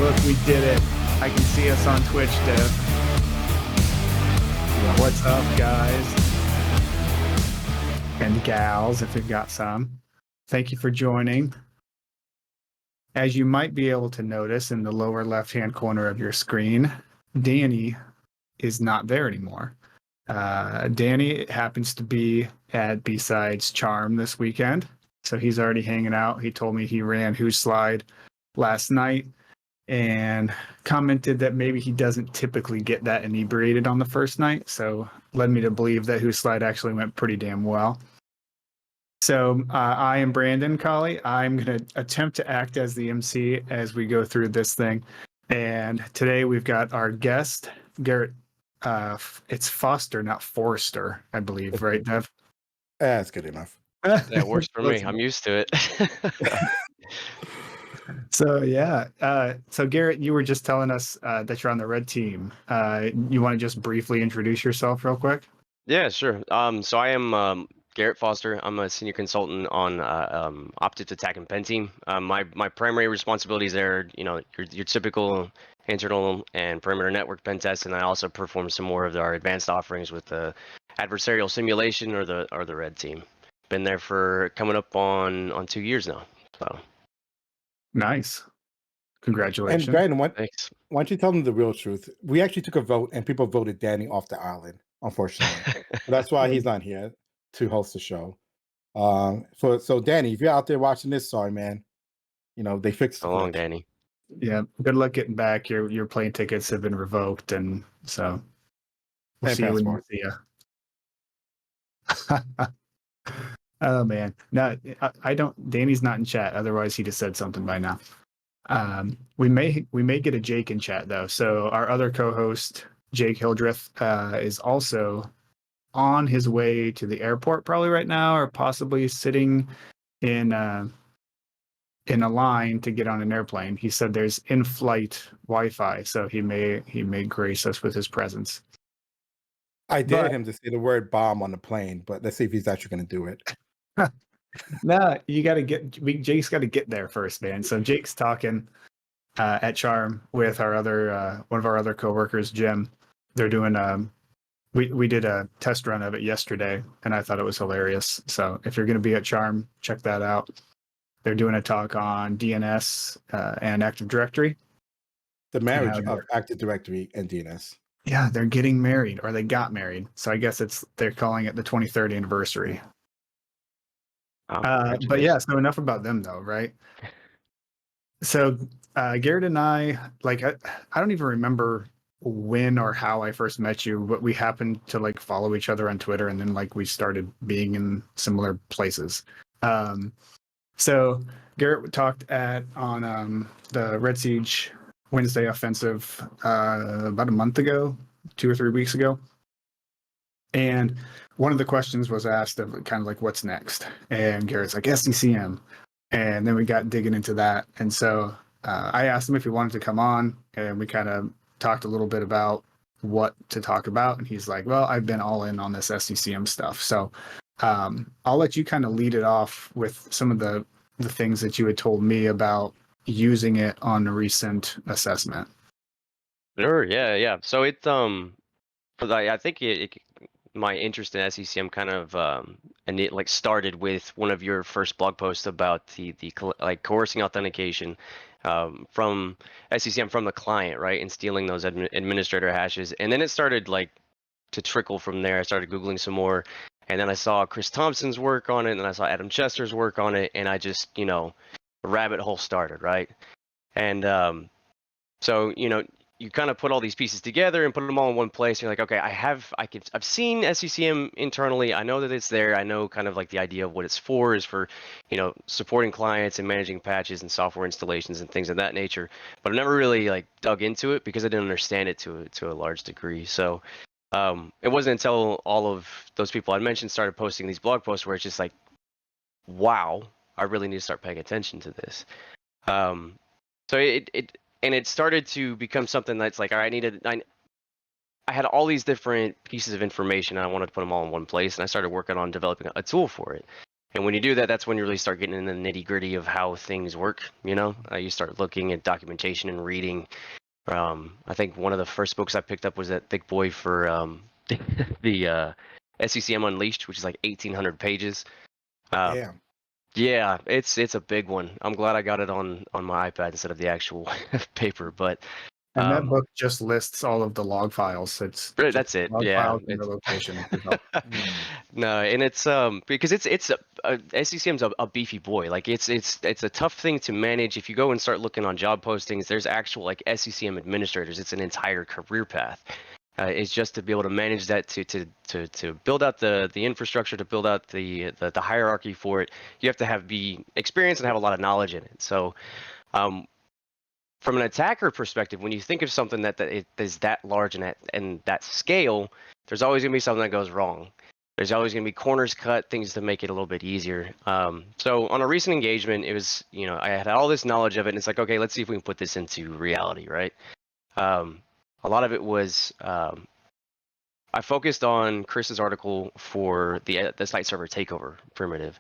Look, we did it. I can see us on Twitch, Dev. What's up, guys? And gals, if you've got some. Thank you for joining. As you might be able to notice in the lower left-hand corner of your screen, Danny is not there anymore. Danny happens to be at B-Sides Charm this weekend, so he's already hanging out. He told me he ran Who's Slide last night and commented that maybe he doesn't typically get that inebriated on the first night, so led me to believe that Who's Slide actually went pretty damn well. So I am Brandon Colley. I'm going to attempt to act as the MC as we go through this thing. And today we've got our guest, Garrett. It's Foster, not Forrester, I believe, right, Dev? That's good enough. That works for me. I'm used to it. So yeah, so Garrett, you were just telling us that you're on the red team. You want to just briefly introduce yourself real quick? Yeah, sure. So I am Garrett Foster. I'm a senior consultant on Optics Attack and Pen Team. My primary responsibilities there, your typical internal and perimeter network pen tests, and I also perform some more of our advanced offerings with the adversarial simulation or the red team. Been there for coming up on 2 years now. So Nice. Congratulations. And Brandon, thanks. why don't you tell them the real truth? We actually took a vote and people voted Danny off the island, unfortunately. That's why he's not here to host the show. So Danny, if you're out there watching this, sorry, man. They fixed it. So long, Danny. Yeah, good luck getting back. Your plane tickets have been revoked, and so we'll see you when we see you. Oh man, no, I don't. Danny's not in chat. Otherwise, he'd have said something by now. We may get a Jake in chat though. So our other co-host, Jake Hildreth, is also on his way to the airport probably right now, or possibly sitting in a line to get on an airplane. He said there's in-flight Wi-Fi, so he may grace us with his presence. I dared him to say the word bomb on the plane, but let's see if he's actually going to do it. No, Jake's got to get there first, man. So Jake's talking at Charm with our other one of our other coworkers, Jim. They're doing we did a test run of it yesterday, and I thought it was hilarious. So if you're going to be at Charm, check that out. They're doing a talk on DNS and Active Directory. The marriage of Active Directory and DNS. Yeah, they're getting married, or they got married. So I guess they're calling it the 23rd anniversary. But yeah, so enough about them though, right? So Garrett and I don't even remember when or how I first met you, but we happened to follow each other on Twitter, and then we started being in similar places. So Garrett talked on the Red Siege Wednesday offensive about a month ago, 2 or 3 weeks ago. And one of the questions was asked of kind of what's next, and Garrett's like SCCM, and then we got digging into that, and so I asked him if he wanted to come on, and we kind of talked a little bit about what to talk about, and he's like, well, I've been all in on this SCCM stuff, so I'll let you kind of lead it off with some of the things that you had told me about using it on a recent assessment. Sure, yeah. So it I think my interest in SCCM kind of and it started with one of your first blog posts about the coercing authentication from SCCM from the client, right, and stealing those administrator hashes, and then it started to trickle from there. I started Googling some more, and then I saw Chris Thompson's work on it, and I saw Adam Chester's work on it, and I just the rabbit hole started, right, and so you kind of put all these pieces together and put them all in one place. And you're like, okay, I've seen SCCM internally. I know that it's there. I know kind of the idea of what it's for is for, supporting clients and managing patches and software installations and things of that nature. But I've never really dug into it because I didn't understand it to a large degree. So it wasn't until all of those people I mentioned started posting these blog posts where it's just like, wow, I really need to start paying attention to this. So it started to become something that's all right, I had all these different pieces of information and I wanted to put them all in one place, and I started working on developing a tool for it. And when you do that, that's when you really start getting in the nitty gritty of how things work. You start looking at documentation and reading. I think one of the first books I picked up was that thick boy for the SCCM Unleashed, which is like 1,800 pages. Damn. Yeah, it's a big one. I'm glad I got it on my iPad instead of the actual paper. But And that book just lists all of the log files. It's just that's it. log Yeah, files and their location. Is all. no, and it's because it's SCCM's a beefy boy. Like it's a tough thing to manage. If you go and start looking on job postings, there's actual like SCCM administrators. It's an entire career path. It's just to be able to manage that, to build out the infrastructure, to build out the hierarchy for it. You have to be experienced and have a lot of knowledge in it. So, from an attacker perspective, when you think of something that it is that large and that scale, there's always gonna be something that goes wrong. There's always gonna be corners cut, things to make it a little bit easier. So on a recent engagement, it was I had all this knowledge of it, and it's like, okay, let's see if we can put this into reality, right? A lot of it was I focused on Chris's article for the site server takeover primitive.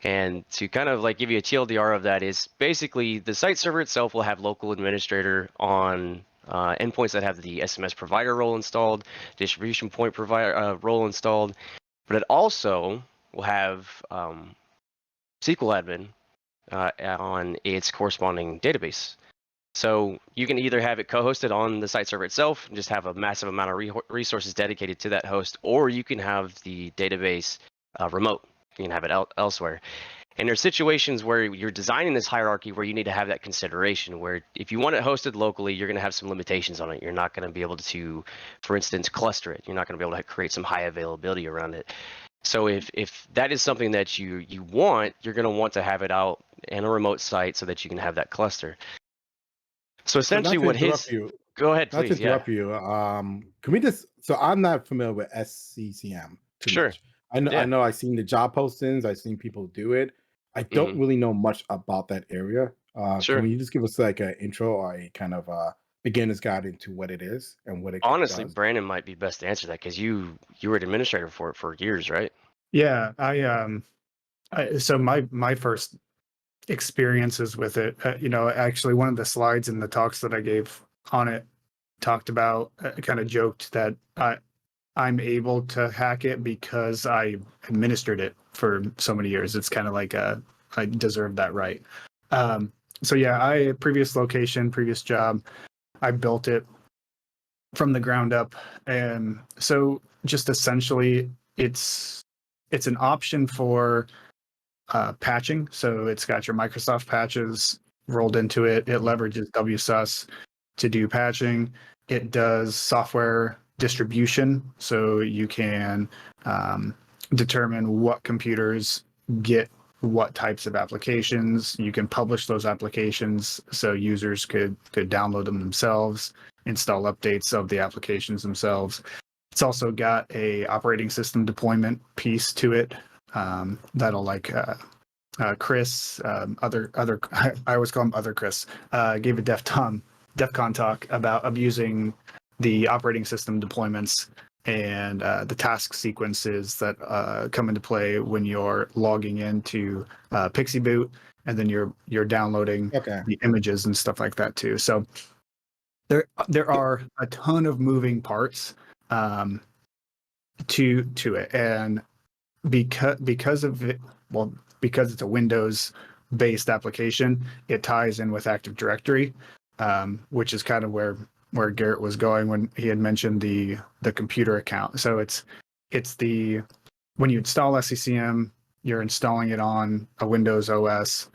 And to kind of like give you a TLDR of that is basically the site server itself will have local administrator on endpoints that have the SMS provider role installed, distribution point provider role installed, but it also will have SQL admin on its corresponding database. So you can either have it co-hosted on the site server itself and just have a massive amount of resources dedicated to that host, or you can have the database remote. You can have it elsewhere. And there's situations where you're designing this hierarchy where you need to have that consideration, where if you want it hosted locally, you're going to have some limitations on it. You're not going to be able to, for instance, cluster it. You're not going to be able to create some high availability around it. So if that is something that you want, you're going to want to have it out in a remote site so that you can have that cluster. So essentially, go ahead, Not to please. Yeah, interrupt you. Can we just? So I'm not familiar with SCCM too sure. much. I know. Yeah. I know. I've seen the job postings. I've seen people do it. I don't really know much about that area. Sure. Can you just give us like an intro or a kind of beginner's guide into what it is and what it Honestly, does? Brandon might be best to answer that because you were an administrator for it for years, right? Yeah, so my first experiences with it, actually one of the slides in the talks that I gave on it talked about, kind of joked that I'm able to hack it because I administered it for so many years. It's kind of like I deserve that right. So yeah, previous location, previous job, I built it from the ground up, and so just essentially it's an option for patching. So it's got your Microsoft patches rolled into it. It leverages WSUS to do patching. It does software distribution, so you can determine what computers get what types of applications. You can publish those applications so users could download them themselves, install updates of the applications themselves. It's also got a operating system deployment piece to it, that'll like Chris, other I always call him other Chris, gave a DEF CON talk about abusing the operating system deployments and the task sequences that come into play when you're logging into Pixie Boot, and then you're downloading the images and stuff like that too. So there are a ton of moving parts to it, and because of it, because it's a Windows based application, it ties in with Active Directory, which is kind of where Garrett was going when he had mentioned the computer account. So it's when you install SCCM, you're installing it on a Windows OS.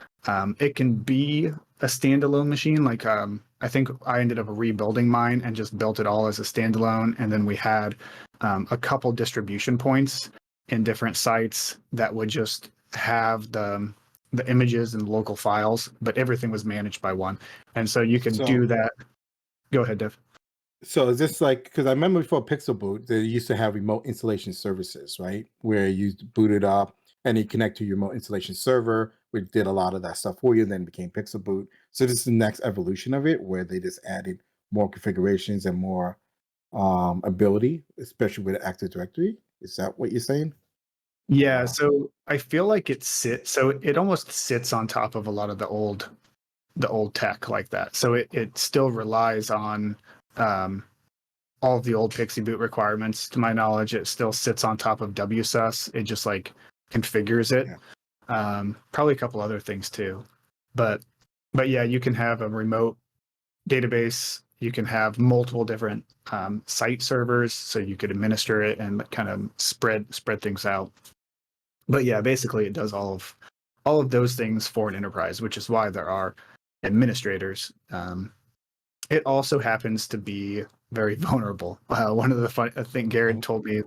It can be a standalone machine. Like I think I ended up rebuilding mine and just built it all as a standalone. And then we had a couple distribution points in different sites that would just have the images and local files, but everything was managed by one. And so you can do that. Go ahead, Dev. So is this like, because I remember before Pixel Boot, they used to have remote installation services, right? Where you boot it up and you connect to your remote installation server, which did a lot of that stuff for you, and then became Pixel Boot. So this is the next evolution of it, where they just added more configurations and more ability, especially with Active Directory. Is that what you're saying? Yeah, so I feel like it almost sits on top of a lot of the old tech like that. So it still relies on um, all of the old Pixie boot requirements. To my knowledge, it still sits on top of WSUS. It just like configures it. Yeah. Probably a couple other things too, but yeah, you can have a remote database. You can have multiple different site servers, so you could administer it and kind of spread things out. But yeah, basically, it does all of those things for an enterprise, which is why there are administrators. It also happens to be very vulnerable. One of the fun, I think Garrett told me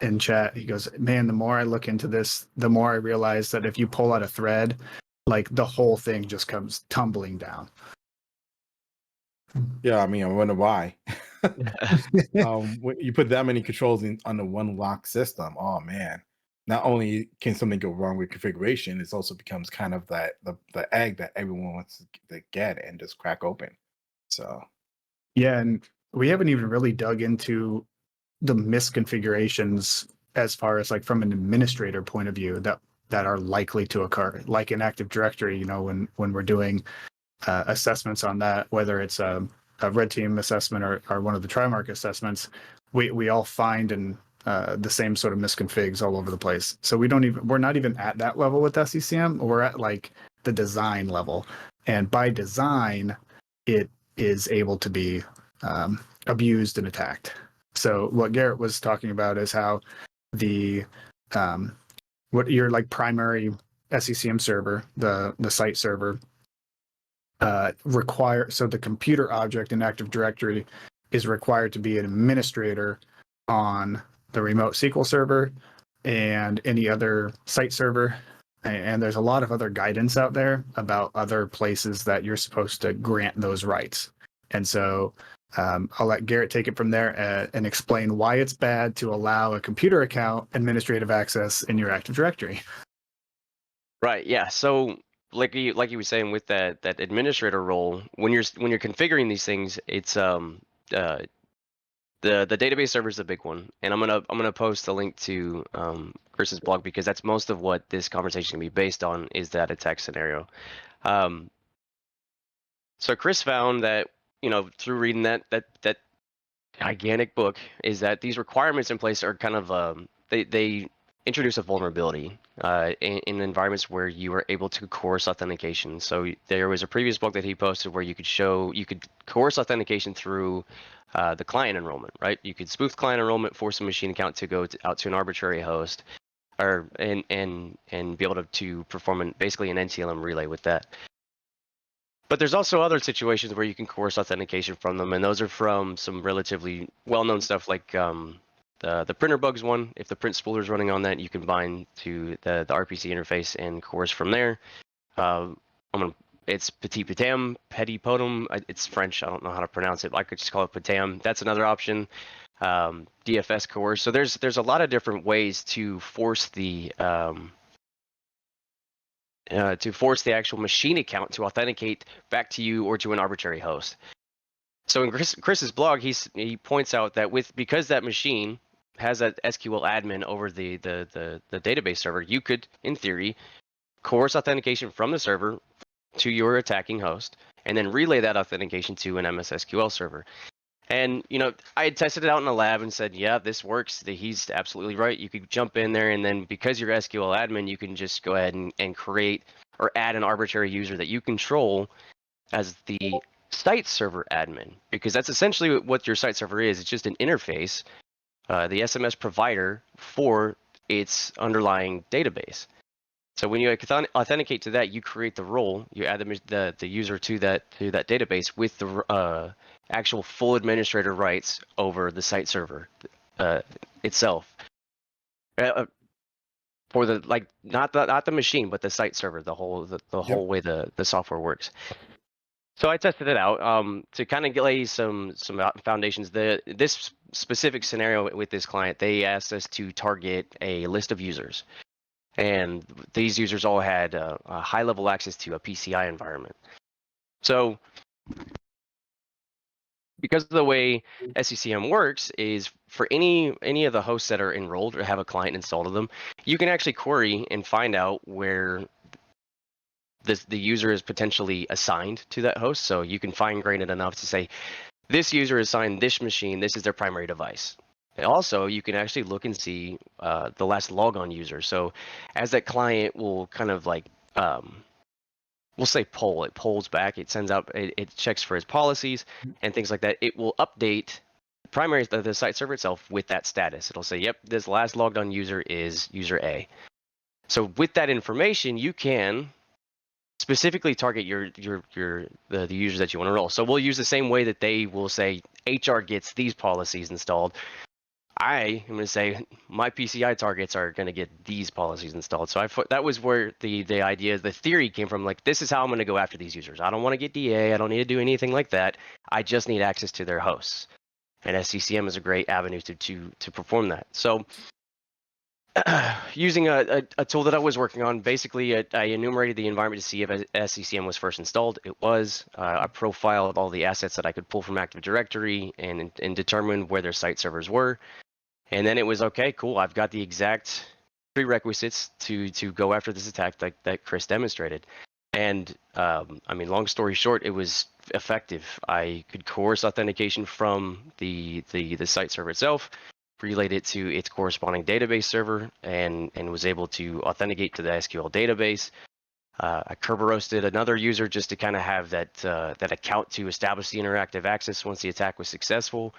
in chat, he goes, "Man, the more I look into this, the more I realize that if you pull out a thread, like the whole thing just comes tumbling down." Yeah, I mean, I wonder why. When you put that many controls in under one lock system, oh man. Not only can something go wrong with configuration, it also becomes kind of the egg that everyone wants to get and just crack open. So Yeah, and we haven't even really dug into the misconfigurations as far as like from an administrator point of view that are likely to occur, like in Active Directory. When we're doing assessments on that, whether it's a red team assessment or one of the Trimark assessments, we all find the same sort of misconfigs all over the place. So we're not even at that level with SCCM. We're at like the design level, and by design, it is able to be abused and attacked. So what Garrett was talking about is how the what your like primary SCCM server, the site server, so the computer object in Active Directory is required to be an administrator on the remote SQL server and any other site server. And there's a lot of other guidance out there about other places that you're supposed to grant those rights. And so I'll let Garrett take it from there and explain why it's bad to allow a computer account administrative access in your Active Directory. Right. Yeah. So like you were saying with that administrator role, when you're configuring these things, it's uh the database server is the big one, and I'm gonna post a link to Chris's blog because that's most of what this conversation can be based on is that attack scenario. Um, so Chris found that through reading that gigantic book is that these requirements in place are kind of they introduce a vulnerability in environments where you are able to coerce authentication. So there was a previous book that he posted where you could coerce authentication through the client enrollment, right? You could spoof client enrollment, force a machine account to go out to an arbitrary host, or and be able to perform basically an NTLM relay with that. But there's also other situations where you can coerce authentication from them, and those are from some relatively well-known stuff like the printer bugs one. If the print spooler is running on that, you can bind to the RPC interface and coerce from there. It's petit patam, petit potem. It's French. I don't know how to pronounce it. I could just call it patam. That's another option. DFS coerce. So there's a lot of different ways to force the actual machine account to authenticate back to you or to an arbitrary host. So in Chris's blog, he points out that because that machine has that SQL admin over the database server, you could, in theory, coerce authentication from the server to your attacking host, and then relay that authentication to an MS SQL server. And I had tested it out in the lab and said, yeah, this works. He's absolutely right. You could jump in there, and then because you're SQL admin, you can just go ahead and create or add an arbitrary user that you control as the site server admin, because that's essentially what your site server is. It's just an interface, the SMS provider for its underlying database. So when you authenticate to that, you create the role, you add the user to that database with the actual full administrator rights over the site server itself. For the not the machine, but the site server, the whole whole way the software works. So I tested it out to kind of lay some foundations. This specific scenario with this client, they asked us to target a list of users, and these users all had a high level access to a PCI environment. So because of the way SCCM works is for any of the hosts that are enrolled or have a client installed to them, you can actually query and find out where the user is potentially assigned to that host. So you can fine grain it enough to say, this user is assigned this machine, this is their primary device. And also, you can actually look and see the last logon user. So as that client will kind of like, we'll say poll, it polls back, it sends out, it checks for its policies and things like that. It will update the site server itself with that status. It'll say, yep, this last logged on user is user A. So with that information, you can specifically target the users that you want to enroll. So we'll use the same way that they will say HR gets these policies installed. I am going to say my PCI targets are going to get these policies installed. So that was where the idea, the theory came from. Like, this is how I'm going to go after these users. I don't want to get DA. I don't need to do anything like that. I just need access to their hosts. And SCCM is a great avenue to perform that. So using a tool that I was working on, basically I enumerated the environment to see if SCCM was first installed. It was. I profiled all the assets that I could pull from Active Directory and determined where their site servers were. And then it was, okay, cool. I've got the exact prerequisites to go after this attack that Chris demonstrated. And I mean, long story short, it was effective. I could coerce authentication from the site server itself, relate it to its corresponding database server, and was able to authenticate to the SQL database. I Kerber roasted another user just to kind of have that account to establish the interactive access once the attack was successful.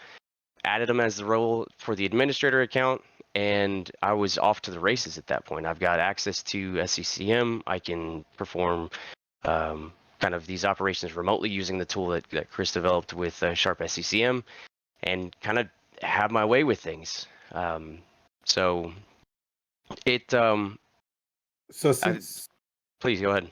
Added them as the role for the administrator account, and I was off to the races at that point. I've got access to SCCM. I can perform kind of these operations remotely using the tool that Chris developed with Sharp SCCM, and kind of have my way with things. So it. So since Please go ahead.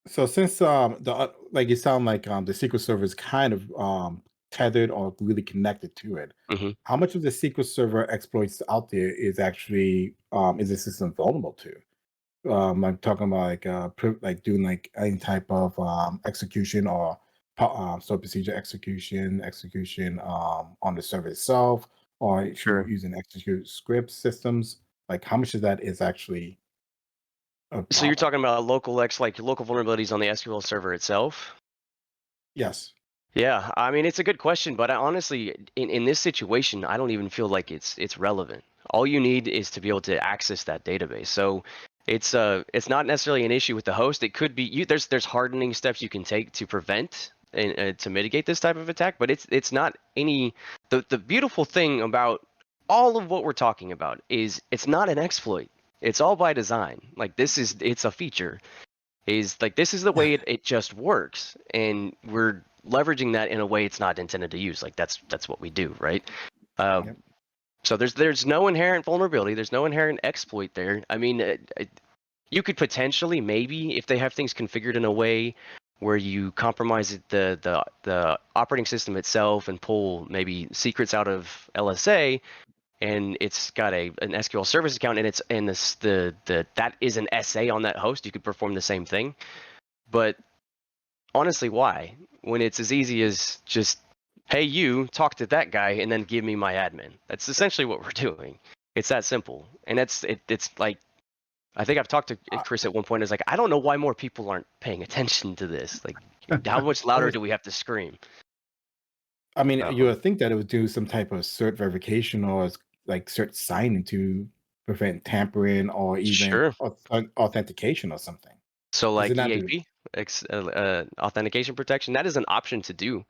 So since like it sounds like the SQL Server is kind of tethered or really connected to it, Mhm. how much of the SQL Server exploits out there is actually is the system vulnerable to? I'm talking about like doing like any type of execution or stored procedure execution on the server itself, or if you're Sure. using execute script systems. Like how much of that is actually a So you're problem? talking about local vulnerabilities on the SQL server itself? Yes. Yeah, I mean, it's a good question, but I honestly, in this situation, I don't even feel like it's relevant. All you need is to be able to access that database. So it's not necessarily an issue with the host. It could be there's hardening steps you can take to prevent and to mitigate this type of attack, but it's not any. The beautiful thing about all of what we're talking about is it's not an exploit. It's all by design. Like, it's a feature. Is like, this is the way it just works, and we're leveraging that in a way it's not intended to use. Like, that's what we do, right? Yep. So there's no inherent vulnerability, there's no inherent exploit there. I mean, you could potentially, maybe, if they have things configured in a way where you compromise the operating system itself and pull maybe secrets out of LSA, and it's got an SQL service account, and that is an SA on that host, you could perform the same thing. But honestly, why? When it's as easy as just, hey, you talk to that guy and then give me my admin. That's essentially what we're doing. It's that simple. And it's like, I think I've talked to Chris at one point. It's like, I don't know why more people aren't paying attention to this. Like, how much louder do we have to scream? I mean, you Um, would think that it would do some type of cert verification or like cert signing to prevent tampering or even sure. authentication or something. So Does it like not do? EAP, authentication protection, that is an option to do.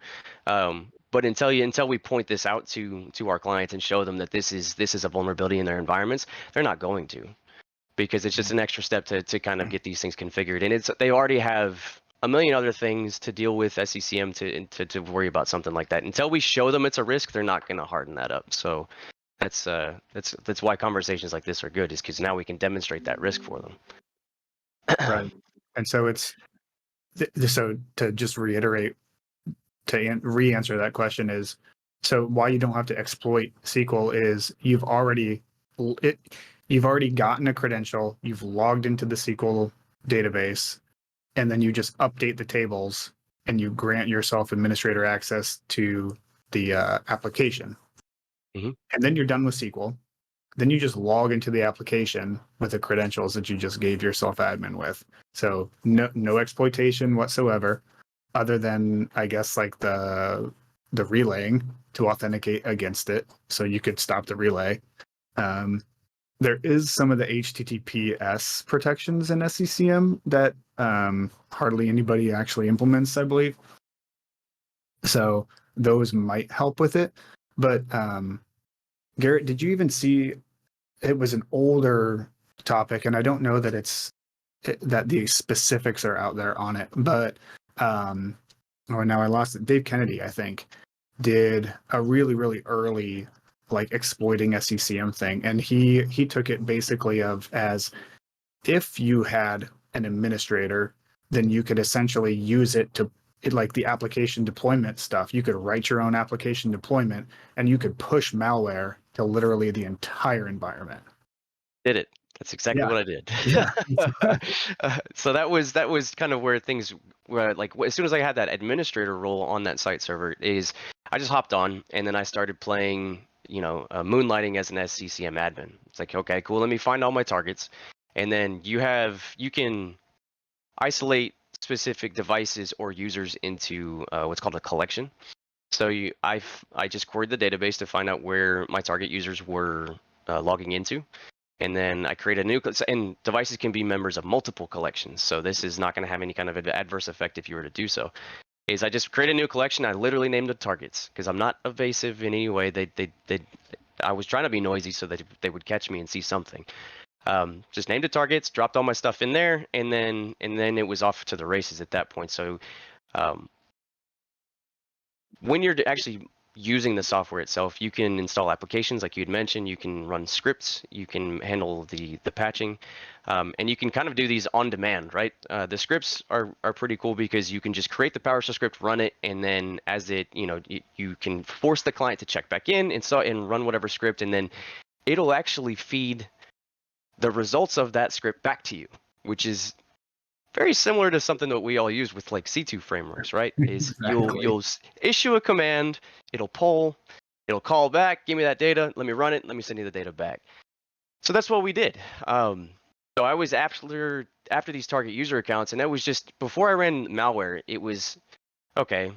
But until we point this out to our clients and show them that this is a vulnerability in their environments, they're not going to, because it's just an extra step to kind of get these things configured. And they already have a million other things to deal with SCCM to worry about something like that. Until we show them it's a risk, they're not going to harden that up. So that's why conversations like this are good, is because now we can demonstrate that risk for them. Right. And so so to just reiterate, to re-answer that question is, so why you don't have to exploit SQL is you've already gotten a credential, you've logged into the SQL database, and then you just update the tables and you grant yourself administrator access to the application. Mhm. And then you're done with SQL. Then you just log into the application with the credentials that you just gave yourself admin with. So no exploitation whatsoever, other than I guess like the relaying to authenticate against it. So you could stop the relay. There is some of the HTTPS protections in SCCM that hardly anybody actually implements, I believe. So those might help with it. But Garrett, did you even see it was an older topic, and I don't know that that the specifics are out there on it, but oh, now I lost it. Dave Kennedy, I think, did a really, really early like exploiting SCCM thing, and he took it basically as if you had an administrator, then you could essentially use it to like the application deployment stuff. You could write your own application deployment, and you could push malware to literally the entire environment. Did it. That's exactly Yeah. what I did. Yeah. So that was kind of where things were like as soon as I had that administrator role on that site server is I just hopped on and then I started playing, moonlighting as an SCCM admin. It's like, okay, cool. Let me find all my targets. And then you can isolate specific devices or users into what's called a collection. So I just queried the database to find out where my target users were logging into. And then I create a new, and devices can be members of multiple collections. So this is not going to have any kind of adverse effect if you were to do so. Is I just create a new collection. I literally named the targets because I'm not evasive in any way. I was trying to be noisy so that they would catch me and see something. Just named the targets, dropped all my stuff in there, and then it was off to the races at that point. So when you're actually using the software itself, you can install applications like you'd mentioned. You can run scripts. You can handle the patching, and you can kind of do these on demand, right? The scripts are pretty cool because you can just create the PowerShell script, run it, and then as it, you can force the client to check back in and run whatever script, and then it'll actually feed the results of that script back to you, which is very similar to something that we all use with like C2 frameworks, right? Is Exactly. you'll issue a command, it'll pull, it'll call back, give me that data, let me run it, let me send you the data back. So that's what we did. So I was after these target user accounts, and that was just before I ran malware. It was okay.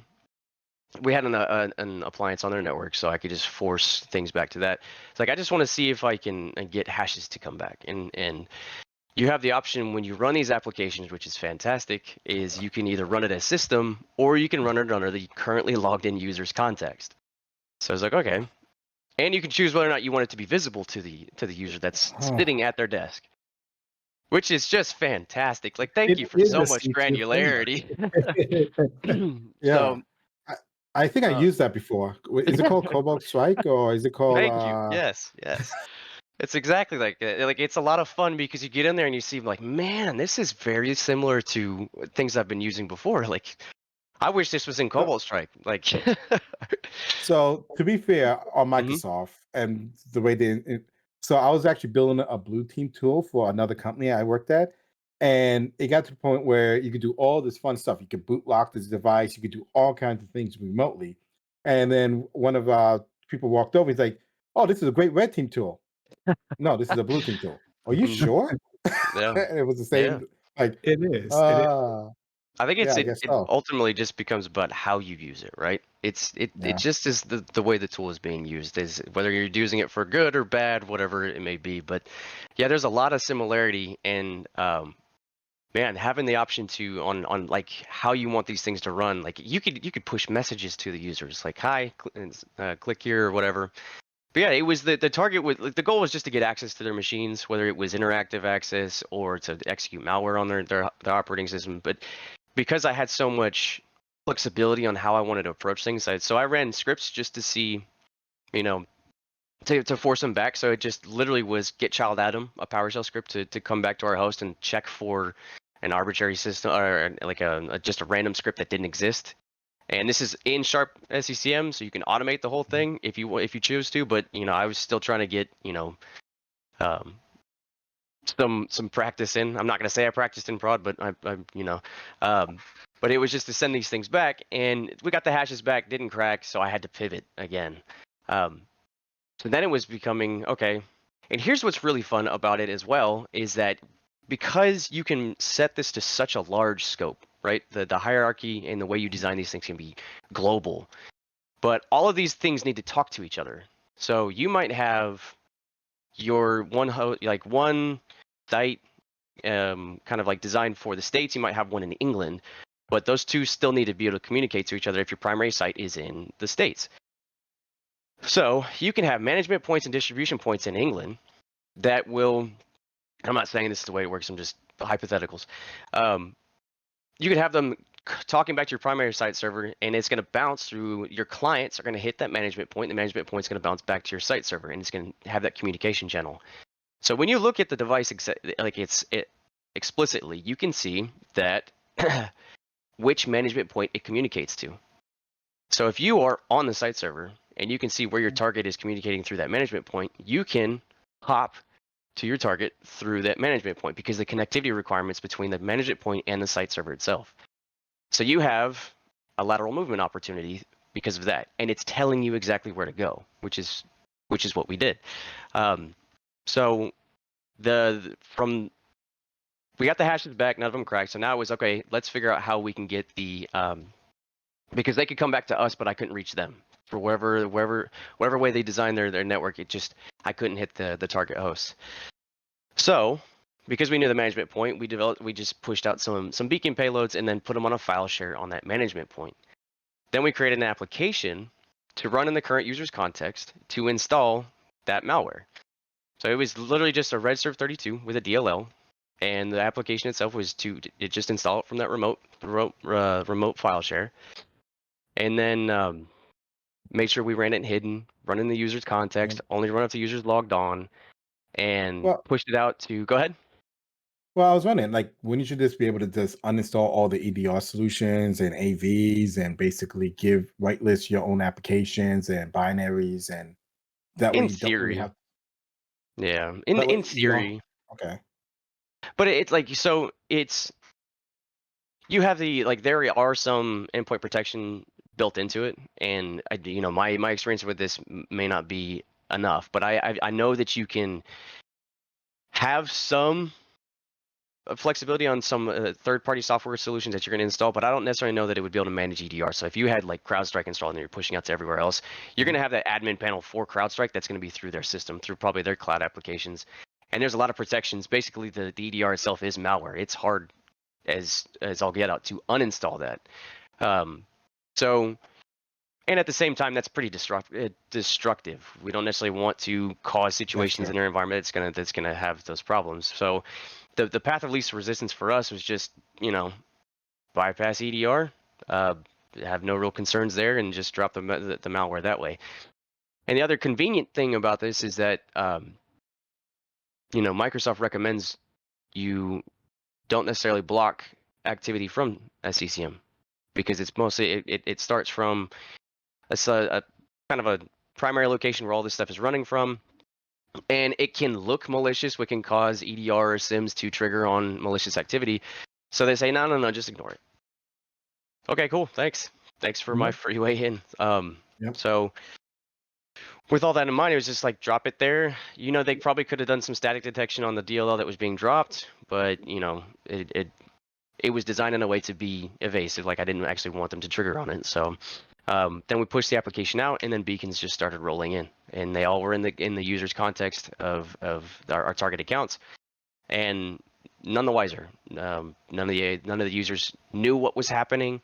We had an appliance on their network, so I could just force things back to that. It's like I just want to see if I can get hashes to come back, and you have the option when you run these applications, which is fantastic, is you can either run it as system or you can run it under the currently logged in user's context. So I was like, okay. And you can choose whether or not you want it to be visible to the user that's sitting at their desk, which is just fantastic. Like, thank It you for is so a much C2 framework. granularity. Yeah. So, I think I used that before. Is it called Cobalt Strike or is it called thank you. Yes, yes. It's exactly like that. Like it's a lot of fun because you get in there and you see like, man, this is very similar to things I've been using before. Like, I wish this was in so, Cobalt Strike. Like, so to be fair on Mhm. Microsoft and the way so I was actually building a blue team tool for another company I worked at. And it got to the point where you could do all this fun stuff. You could boot lock this device. You could do all kinds of things remotely. And then one of our people walked over. He's like, "Oh, this is a great red team tool." No, this is a blue team tool. Are you Mhm. sure? Yeah, And it was the yeah. same. Like, It is. It is. uh, I think yeah, I it guess it so. ultimately just becomes about how you use it, right? It Yeah. just is the way the tool is being used is whether you're using it for good or bad, whatever it may be. But yeah, there's a lot of similarity, and man, having the option to on like how you want these things to run, like you could push messages to the users like hi, click here or whatever. But yeah, it was the target was like, the goal was just to get access to their machines, whether it was interactive access or to execute malware on their operating system. But because I had so much flexibility on how I wanted to approach things, so I ran scripts just to see, you know, to force them back. So it just literally was get child Adam, a PowerShell script to come back to our host and check for an arbitrary system or like just a random script that didn't exist. And this is in Sharp SCCM, so you can automate the whole thing if you choose to. But I was still trying to get um, some practice in. I'm not gonna say I practiced in prod, but I um, but it was just to send these things back, and we got the hashes back, didn't crack, so I had to pivot again. So then it was becoming okay. And here's what's really fun about it as well is that because you can set this to such a large scope, right? The hierarchy and the way you design these things can be global, but all of these things need to talk to each other. So you might have your one site kind of like designed for the States. You might have one in England, but those two still need to be able to communicate to each other if your primary site is in the States. So you can have management points and distribution points in England that will, I'm not saying this is the way it works, I'm just hypotheticals. You could have them talking back to your primary site server, and it's going to bounce through your clients are going to hit that management point. The management point is going to bounce back to your site server, and it's going to have that communication channel. So when you look at the device, explicitly, you can see that which management point it communicates to. So if you are on the site server and you can see where your target is communicating through that management point, you can hop to your target through that management point because the connectivity requirements between the management point and the site server itself. So you have a lateral movement opportunity because of that, and it's telling you exactly where to go, which is what we did. So we got the hashes back, none of them cracked. So now it was okay. Let's figure out how we can get the because they could come back to us, but I couldn't reach them for whatever way they designed their network. I couldn't hit the target host. So because we knew the management point, we just pushed out some beacon payloads and then put them on a file share on that management point. Then we created an application to run in the current user's context to install that malware. So it was literally just a Redserve 32 with a DLL, and the application itself was it just install it from that remote file share, and then make sure we ran it hidden, run in the user's context, only run if the user's logged on, and pushed it out to go ahead. Well, I was wondering, like, wouldn't you just be able to just uninstall all the EDR solutions and AVs and basically give whitelist your own applications and binaries, and that way In you don't really theory, have. yeah, That way in you don't- theory, Okay. but it's like you have there are some endpoint protection built into it, and my experience with this may not be enough, but I know that you can have some flexibility on some third-party software solutions that you're going to install, but I don't necessarily know that it would be able to manage EDR. So if you had like CrowdStrike installed and you're pushing out to everywhere else, you're going to have that admin panel for CrowdStrike that's going to be through their system, through probably their cloud applications. And there's a lot of protections. Basically, the EDR itself is malware. It's hard as I'll get out to uninstall that. And at the same time, that's pretty destructive. We don't necessarily want to cause situations in our environment that's gonna have those problems. So the path of least resistance for us was just bypass EDR, have no real concerns there, and just drop the malware that way. And the other convenient thing about this is that Microsoft recommends you don't necessarily block activity from SCCM because it's mostly it starts from a kind of a primary location where all this stuff is running from, and it can look malicious, which can cause EDR or SIMs to trigger on malicious activity. So they say, no, just ignore it. Okay, cool, thanks for my free way in. So with all that in mind, it was just like drop it there. They probably could have done some static detection on the DLL that was being dropped, but it was designed in a way to be evasive. Like I didn't actually want them to trigger on it. So then we pushed the application out, and then beacons just started rolling in, and they all were in the user's context of our target accounts, and none the wiser. None of the users knew what was happening.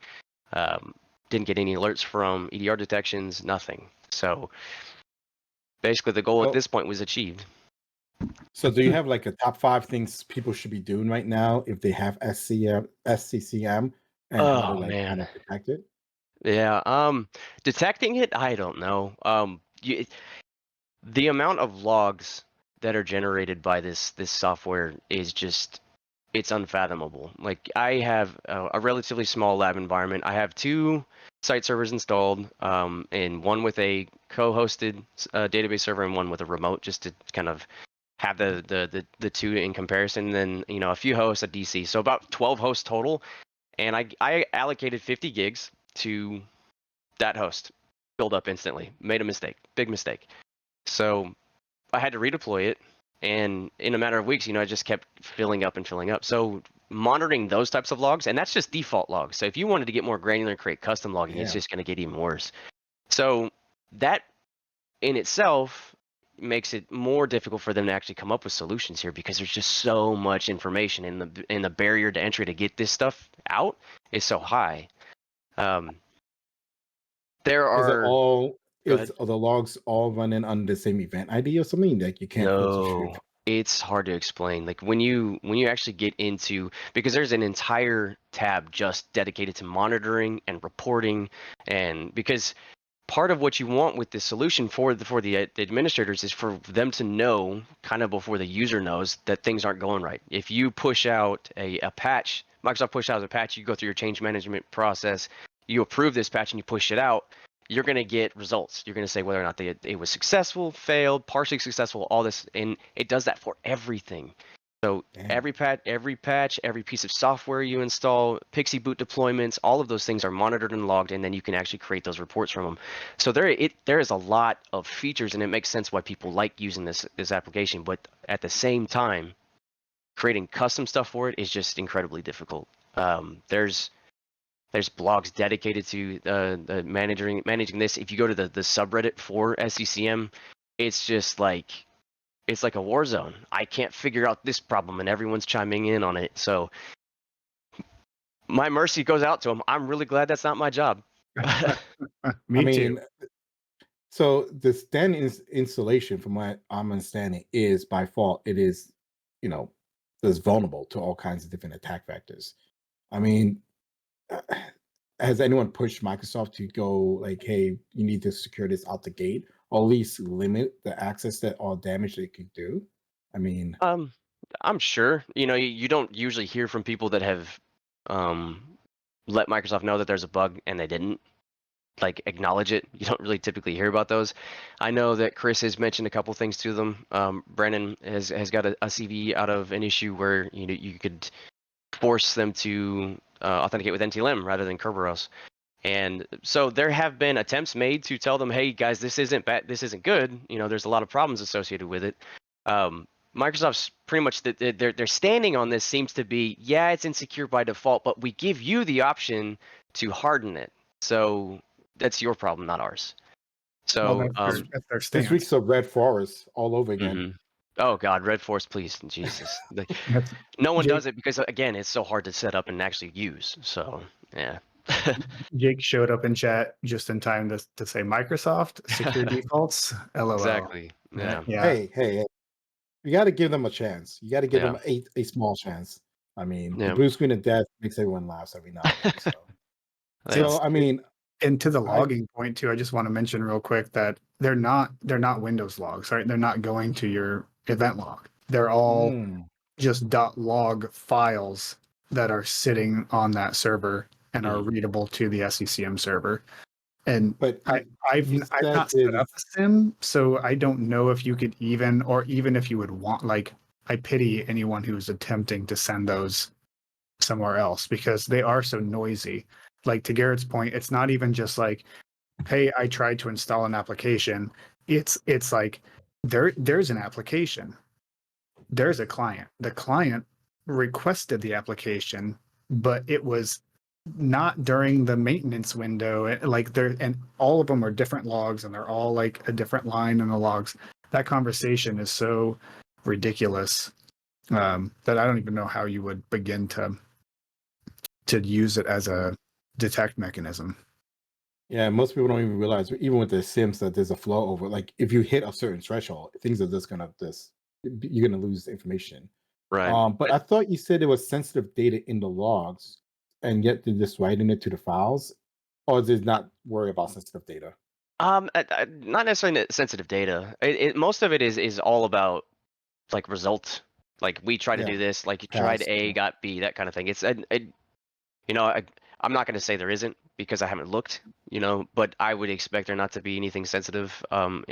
Didn't get any alerts from EDR detections. Nothing. So basically, the goal at this point was achieved. So do you have like a top 5 things people should be doing right now if they have SCCM and how to kind of protect it? Yeah. Detecting it, I don't know. The amount of logs that are generated by this software is just, it's unfathomable. Like I have a relatively small lab environment. I have 2 site servers installed, and one with a co-hosted database server and one with a remote, just to kind of have the 2 in comparison. And then a few hosts at DC, so about 12 hosts total. and I allocated 50 gigs to that host. Filled up instantly. Made a mistake. Big mistake. So I had to redeploy it, and in a matter of weeks, I just kept filling up and filling up. So monitoring those types of logs, and that's just default logs. So if you wanted to get more granular and create custom logging, it's just going to get even worse. So that in itself makes it more difficult for them to actually come up with solutions here, because there's just so much information, and the barrier to entry to get this stuff out is so high. There Is it are all? Go ahead. Are the logs all running under the same event ID or something? Like you can't filter through. No, it's hard to explain. Like when you actually get into, because there's an entire tab just dedicated to monitoring and reporting, and because part of what you want with this solution for the administrators is for them to know kind of before the user knows that things aren't going right. If you push out a patch, Microsoft push out a patch, you go through your change management process, you approve this patch and you push it out, you're going to get results. You're going to say whether or not it was successful, failed, partially successful, all this, and it does that for everything. So Damn. every patch, every piece of software you install, Pixie boot deployments, all of those things are monitored and logged, and then you can actually create those reports from them. So there is a lot of features, and it makes sense why people like using this application. But at the same time, creating custom stuff for it is just incredibly difficult. There's blogs dedicated to managing this. If you go to the subreddit for SCCM, it's just like a war zone. I can't figure out this problem, and everyone's chiming in on it. So my mercy goes out to them. I'm really glad that's not my job. Me too. So the standing installation, from what I'm understanding, is by fault it is, is vulnerable to all kinds of different attack vectors. I mean, has anyone pushed Microsoft to go like, hey, you need to secure this out the gate, or at least limit the access that all damage they could do? I mean, I'm sure. You don't usually hear from people that have let Microsoft know that there's a bug and they didn't like acknowledge it. You don't really typically hear about those. I know that Chris has mentioned a couple things to them. Brennan has got a CV out of an issue where you could force them to authenticate with NTLM rather than Kerberos. And so there have been attempts made to tell them, hey guys, this isn't bad, this isn't good. There's a lot of problems associated with it. Microsoft's pretty much their standing on this seems to be, yeah, it's insecure by default, but we give you the option to harden it. So that's your problem, not ours. So that's their stance. this week's a Red Forest all over again. Mm-hmm. Oh God, Red Forest, please, Jesus! That's, no one Jake, does it because again, it's so hard to set up and actually use. So yeah. Jake showed up in chat just in time to say Microsoft secure defaults. LOL. Exactly. Yeah. Hey, you got to give them a chance. You got to give them a small chance. I mean, the blue screen of death makes everyone laugh every now and then. So I mean, and to the logging point too, I just want to mention real quick that they're not Windows logs, right? They're not going to your event log. They're all just .log files that are sitting on that server and are readable to the SCCM server. And I've not set up a SIM, so I don't know if you could even if you would want, like, I pity anyone who's attempting to send those somewhere else because they are so noisy. Like, to Garrett's point, it's not even just like, hey, I tried to install an application. It's like there's an application. There's a client. The client requested the application, but it was not during the maintenance window. Like, and all of them are different logs, and they're all like a different line in the logs. That conversation is so ridiculous that I don't even know how you would begin to use it as a detect mechanism. Yeah, most people don't even realize, even with the SIMs, that there's a flow over. Like, if you hit a certain threshold, things are just gonna you're gonna lose information. Right. But I thought you said there was sensitive data in the logs, and yet they're just writing it to the files, or does it not worry about sensitive data? Not necessarily sensitive data. Most of it is all about like result. Like, we try to do this. Like, you tried A, got B, that kind of thing. It's I'm not going to say there isn't because I haven't looked, but I would expect there not to be anything sensitive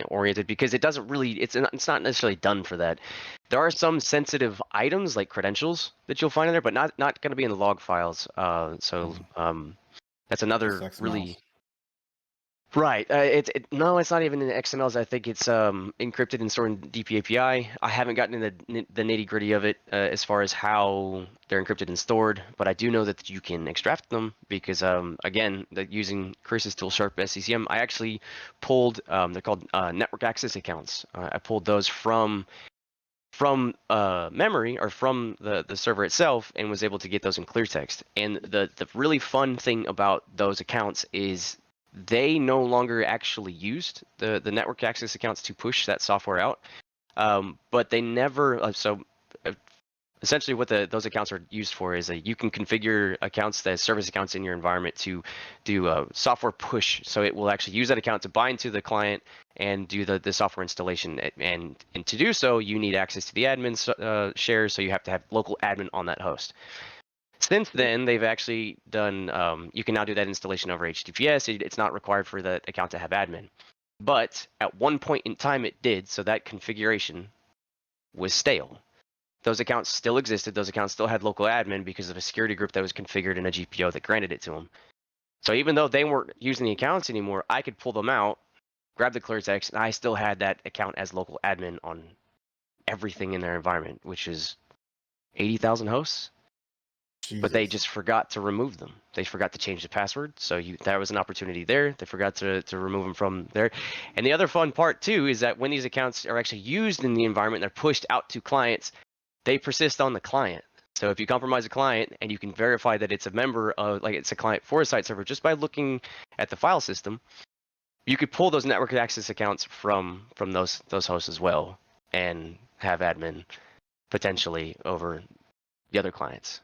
oriented because it doesn't really, it's not necessarily done for that. There are some sensitive items like credentials that you'll find in there, but not going to be in the log files. That's another Just XMLs. really. Right. No, it's not even in XMLs. I think it's encrypted and stored in DPAPI. I haven't gotten into the nitty gritty of it as far as how they're encrypted and stored, but I do know that you can extract them because, again, using Chris's tool Sharp SCCM, I actually pulled, they're called network access accounts. I pulled those from memory or from the server itself and was able to get those in clear text. And the really fun thing about those accounts is they no longer actually used the network access accounts to push that software out, but they never essentially what those accounts are used for is you can configure accounts, the service accounts in your environment to do software push. So it will actually use that account to bind to the client and do the software installation. And to do so, you need access to the admin shares. So you have to have local admin on that host. Since then, they've actually done, you can now do that installation over HTTPS. It's not required for the account to have admin. But at one point in time, it did. So that configuration was stale. Those accounts still existed. Those accounts still had local admin because of a security group that was configured in a GPO that granted it to them. So even though they weren't using the accounts anymore, I could pull them out, grab the clear text, and I still had that account as local admin on everything in their environment, which is 80,000 hosts. Jesus. But they just forgot to remove them. They forgot to change the password. So that was an opportunity there. They forgot to remove them from there. And the other fun part too is that when these accounts are actually used in the environment, they're pushed out to clients, they persist on the client. So if you compromise a client and you can verify that it's a member of, like it's a client for a site server just by looking at the file system, you could pull those network access accounts from those hosts as well and have admin potentially over the other clients.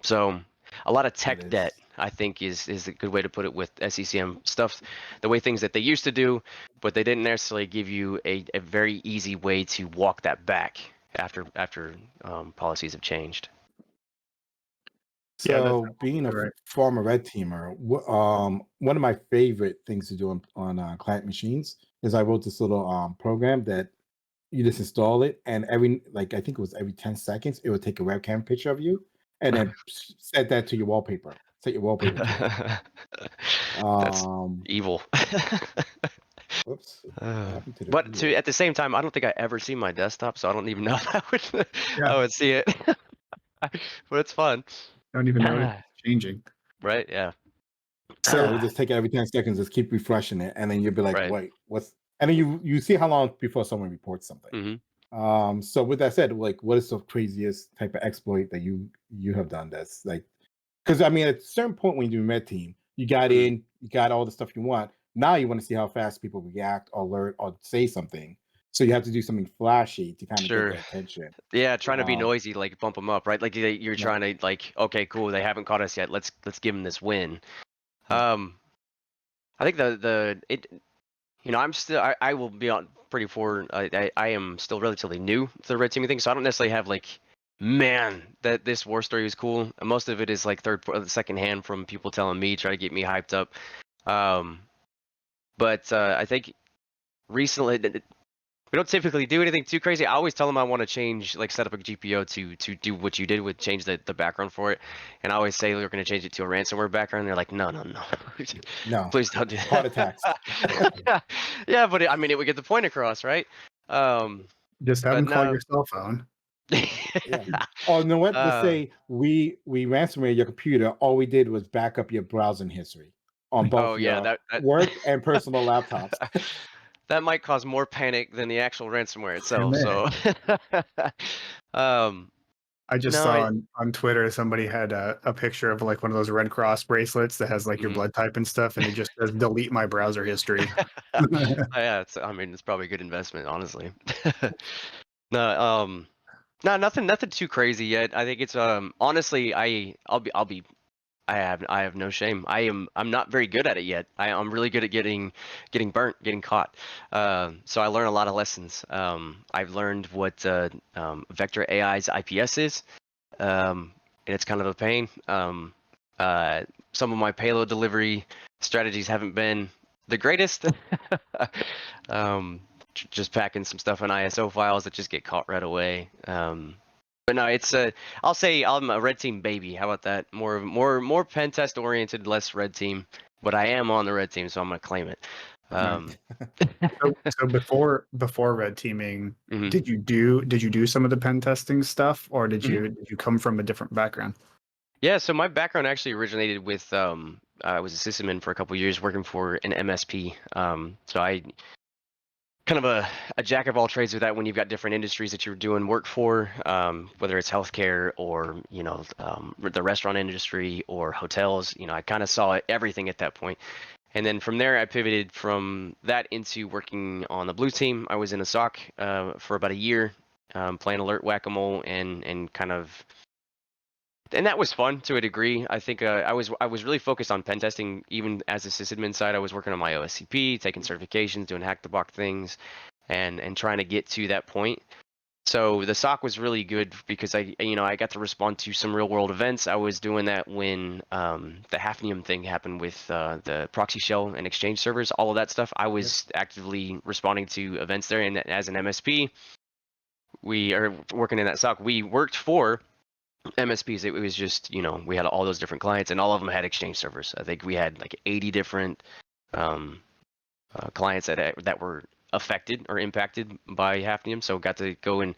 So a lot of tech debt, I think, is a good way to put it with SCCM stuff, the way things that they used to do, but they didn't necessarily give you a very easy way to walk that back after policies have changed. Yeah, that's So being a right. former red teamer, one of my favorite things to do on client machines is I wrote this little program that you just install it, and I think it was every 10 seconds, it would take a webcam picture of you and then set that to your wallpaper. Set your wallpaper to it. That's evil. Whoops. What happened to the But viewer? at the same time, I don't think I ever see my desktop, so I don't even know if Yeah. I would see it. But it's fun. Don't even know it's changing. Right? Yeah. So I would just take it every 10 seconds, just keep refreshing it, and then you'd be like, Right. wait, what's, and then you see how long before someone reports something. Mm-hmm. So with that said, like, what is the craziest type of exploit that you have done that's like, because I mean, at a certain point when you do red team, you got Mhm. in, you got all the stuff you want. Now you want to see how fast people react or alert or say something. So you have to do something flashy to kind of get Sure. their attention. Yeah, trying to be noisy, like bump them up, right? Like you're Yeah. trying to like, okay, cool, they haven't caught us yet. Let's give them this win. Yeah. I think I'm still, I will be on pretty forward. I am still relatively new to the red teaming thing, so I don't necessarily have like, man, that this war story was cool. And most of it is like second hand from people telling me, try to get me hyped up. But I think recently, we don't typically do anything too crazy. I always tell them I want to change, like set up a GPO to do what you did with change the background for it. And I always say we're going to change it to a ransomware background. And they're like, no, No. please don't do that. Heart attacks. Yeah, but I mean, it would get the point across, right? Just have But them call no. your cell phone. Yeah. Oh, you know what? Let's say we ransomware your computer. All we did was back up your browsing history on both Yeah, your work and personal laptops. that might cause more panic than the actual ransomware It itself. may. So, I just no, saw on Twitter somebody had a picture of like one of those Red Cross bracelets that has like your blood type and stuff, and it just says delete my browser history. yeah, I mean, it's probably a good investment, honestly. No, no, nothing too crazy yet. I think it's honestly, I'll be I have no shame. I'm not very good at it yet. I'm really good at getting burnt, getting caught. So I learn a lot of lessons. I've learned what Vector AI's IPS is, and it's kind of a pain. Some of my payload delivery strategies haven't been the greatest. Just packing some stuff in ISO files that just get caught right away. But no, it's I'll say I'm a red team baby. How about that? More pen test oriented, less red team. But I am on the red team, so I'm gonna claim it. So before red teaming, Mhm. did you do some of the pen testing stuff, or did you come from a different background? Yeah, so my background actually originated with I was a sysadmin for a couple years working for an MSP. So I kind of a jack of all trades with that when you've got different industries that you're doing work for, whether it's healthcare or the restaurant industry or hotels. I kind of saw everything at that point. And then from there, I pivoted from that into working on the blue team. I was in a SOC for about a year, playing alert whack-a-mole and kind of, and that was fun to a degree. I think I was really focused on pen testing, even as a sysadmin side. I was working on my OSCP, taking certifications, doing hack the box things, and trying to get to that point. So the SOC was really good because I got to respond to some real world events. I was doing that when the Hafnium thing happened with the proxy shell and exchange servers, all of that stuff. I was actively responding to events there, and as an MSP, we are working in that SOC. We worked for MSPs. It was just, we had all those different clients, and all of them had exchange servers. I think we had like 80 different clients that were affected or impacted by Hafnium. So got to go and,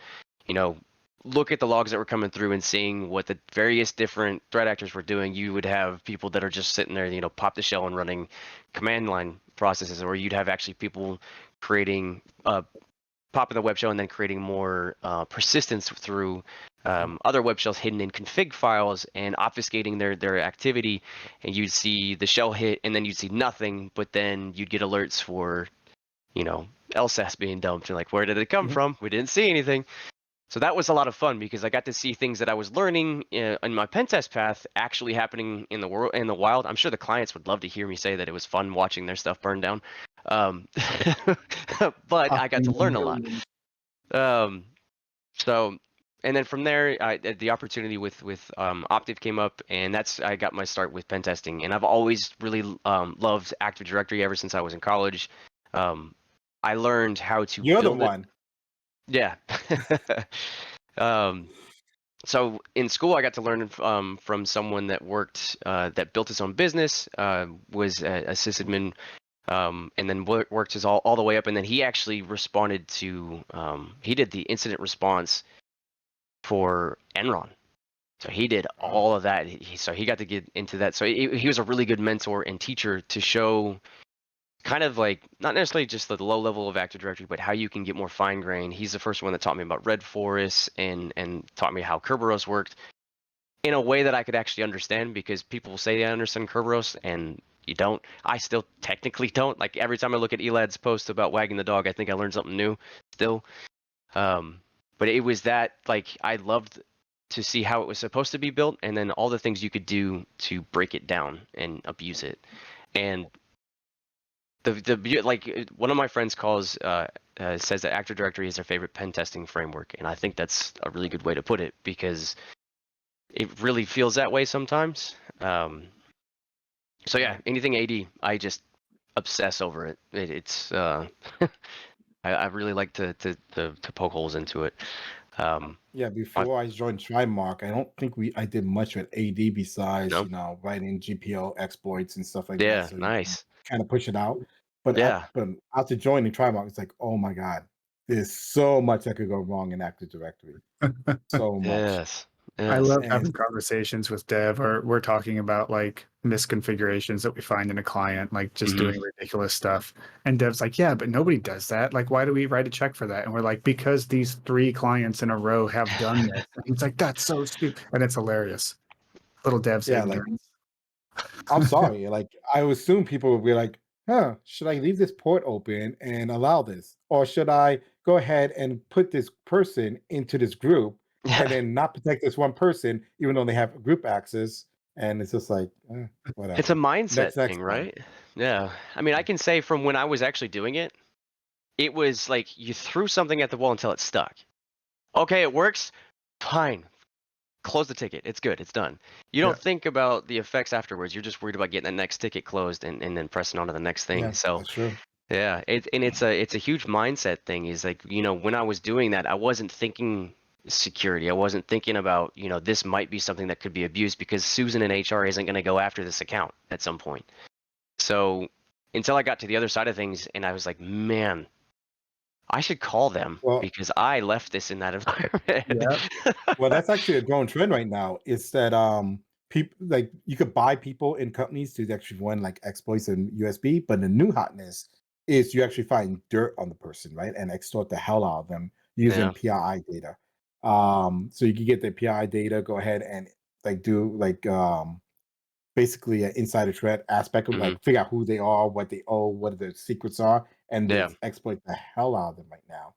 look at the logs that were coming through and seeing what the various different threat actors were doing. You would have people that are just sitting there, pop the shell and running command line processes, or you'd have actually people creating popping the web shell and then creating more persistence through other web shells hidden in config files and obfuscating their activity. And you'd see the shell hit, and then you'd see nothing, but then you'd get alerts for, LSAS being dumped. You're like, where did it come from? We didn't see anything. So that was a lot of fun because I got to see things that I was learning in my pen test path actually happening in the world, in the wild. I'm sure the clients would love to hear me say that it was fun watching their stuff burn down. But I got to learn a lot. So, and then from there, the opportunity with Optiv came up, and I got my start with pen testing. And I've always really loved Active Directory ever since I was in college. I learned how to You're the build it. one. Yeah. So in school, I got to learn from someone that that built his own business, was a sysadmin, and then worked his all the way up. And then he actually responded to, he did the incident response for Enron. So he did all of that. So he got to get into that. So he was a really good mentor and teacher to show kind of like, not necessarily just the low level of Active Directory, but how you can get more fine grained. He's the first one that taught me about Red Forest and taught me how Kerberos worked in a way that I could actually understand, because people say they understand Kerberos and you don't. I still technically don't. Like every time I look at Elad's post about wagging the dog, I think I learned something new still. But it was that, like, I loved to see how it was supposed to be built, and then all the things you could do to break it down and abuse it. And one of my friends says that Active Directory is their favorite pen testing framework, and I think that's a really good way to put it, because it really feels that way sometimes. So yeah, anything AD, I just obsess over it. It's I really like to poke holes into it. Yeah, before I joined Trimark, I don't think I did much with AD besides, No? writing GPO exploits and stuff like that. Yeah, So you can nice. kind of push it out. But Yeah. after joining Trimark, it's like, oh my God, there's so much that could go wrong in Active Directory. So much. Yes. I Yes. love And having conversations with Dev, or we're talking about like misconfigurations that we find in a client, like just Mhm. doing ridiculous stuff. And Dev's like, yeah, but nobody does that. Like, why do we write a check for that? And we're like, because these 3 clients in a row have done this. And he's like, that's so stupid. And it's hilarious. Little Dev's yeah, like, ignorance. I'm sorry. Like, I would assume people would be like, huh, should I leave this port open and allow this? Or should I go ahead and put this person into this group and then not protect this one person, even though they have group access? And it's just like, It's a whatever. mindset Next thing, time. right? Yeah. I mean, I can say from when I was actually doing it, it was like you threw something at the wall until it stuck. Okay, it works. Fine. close the ticket. It's good. It's done. You don't think about the effects afterwards. You're just worried about getting the next ticket closed and then pressing on to the next thing. Yeah, So that's true. yeah, it's a huge mindset thing. Is like, when I was doing that, I wasn't thinking security. I wasn't thinking about, this might be something that could be abused because Susan in HR isn't going to go after this account at some point. So until I got to the other side of things and I was like, man, I should call them Well, because I left this in that environment. Yeah. well, that's actually a growing trend right now. Is that people like you could buy people in companies to actually run like exploits and USB, but the new hotness is you actually find dirt on the person, right, and extort the hell out of them using Yeah. PII data. So you can get the PII data, go ahead and like do like basically an insider threat aspect of Mhm. like figure out who they are, what they owe, what their secrets are, and they Yeah. exploit the hell out of them right now.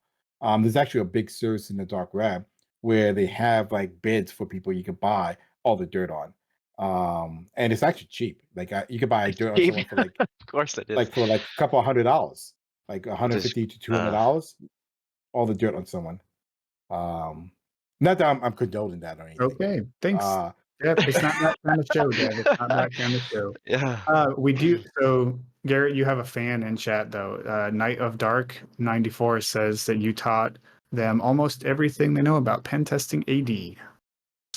There's actually a big service in the dark web where they have like bids for people you can buy all the dirt on. And it's actually cheap. Like you can buy dirt on someone for Of course it is. for like a couple of $100, like Just, 150 to $200, all the dirt on someone. Not that I'm condoning that or anything. Okay. Thanks. Uh, Yeah, it's not that kind of show, Dev. It's not that kind of show. yeah. We do. So, Garrett, you have a fan in chat though. Night of Dark 94 says that you taught them almost everything they know about pen testing AD.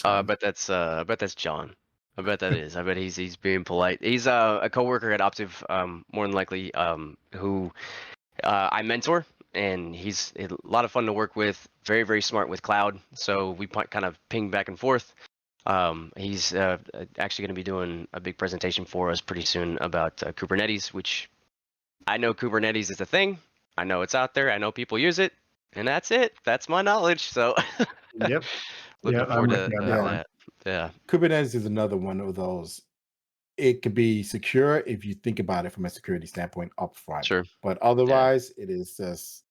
I bet that's John. I bet that is. I bet he's being polite. He's a coworker at Optiv, more than likely, who I mentor, and he's a lot of fun to work with. Very, very smart with cloud. So we kind of ping back and forth. He's actually going to be doing a big presentation for us pretty soon about Kubernetes, which I know Kubernetes is a thing. I know it's out there. I know people use it, and that's it. That's my knowledge. So Yep. looking I'm forward with to you on that one. that. Yeah. Kubernetes is another one of those. It could be secure if you think about it from a security standpoint up front. Sure. But otherwise, it is just